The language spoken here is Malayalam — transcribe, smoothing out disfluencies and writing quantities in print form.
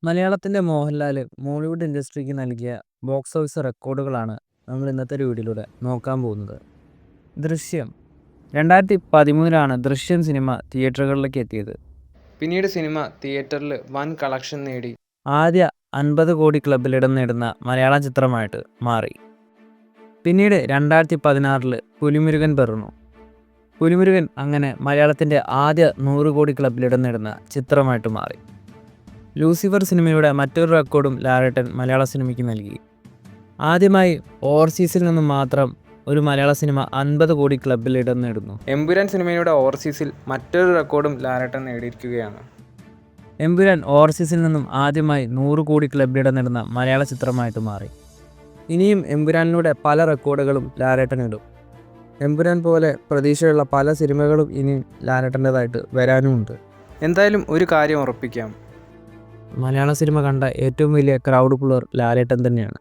മലയാളത്തിൻ്റെ മോഹൻലാൽ മോളിവുഡ് ഇൻഡസ്ട്രിക്ക് നൽകിയ ബോക്സ് ഓഫീസ് റെക്കോർഡുകളാണ് നമ്മൾ ഇന്നത്തെ ഒരു വീഡിയോയിലൂടെ നോക്കാൻ പോകുന്നത്. ദൃശ്യം 2013 ദൃശ്യം സിനിമ തിയേറ്ററുകളിലേക്ക് എത്തിയത്. പിന്നീട് സിനിമ തിയേറ്ററിൽ വൻ കളക്ഷൻ നേടി ആദ്യ 50 കോടി ക്ലബിൽ ഇടം നേടുന്ന മലയാളം ചിത്രമായിട്ട് മാറി. പിന്നീട് 2016 പുലിമുരുകൻ പിറന്നു. പുലിമുരുകൻ അങ്ങനെ മലയാളത്തിൻ്റെ ആദ്യ 100 കോടി ക്ലബിൽ ഇടം നേടുന്ന ചിത്രമായിട്ട് മാറി. ലൂസിഫർ സിനിമയുടെ മറ്റൊരു റെക്കോർഡും ലാലേട്ടൻ മലയാള സിനിമയ്ക്ക് നൽകി. ആദ്യമായി ഓവർസീസിൽ നിന്നും മാത്രം ഒരു മലയാള സിനിമ 50 കോടി ക്ലബിൽ ഇടം നേടുന്നു. എമ്പുരാൻ സിനിമയുടെ ഓവർസീസിൽ മറ്റൊരു റെക്കോർഡും ലാലേട്ടൻ നേടിയിരിക്കുകയാണ്. എമ്പുരാൻ ഓവർസീസിൽ നിന്നും ആദ്യമായി 100 കോടി ക്ലബിൽ ഇടം നേടുന്ന മലയാള ചിത്രമായിട്ട് മാറി. ഇനിയും എമ്പുരാനിലൂടെ പല റെക്കോർഡുകളും ലാലേട്ടൻ ഇടും. എമ്പുരാൻ പോലെ പ്രതീക്ഷയുള്ള പല സിനിമകളും ഇനി ലാലേട്ടൻ്റെതായിട്ട് വരാനുമുണ്ട്. എന്തായാലും ഒരു കാര്യം ഉറപ്പിക്കാം, മലയാള സിനിമ കണ്ട ഏറ്റവും വലിയ ക്രൗഡ് പുള്ളർ ലാലേട്ടൻ തന്നെയാണ്.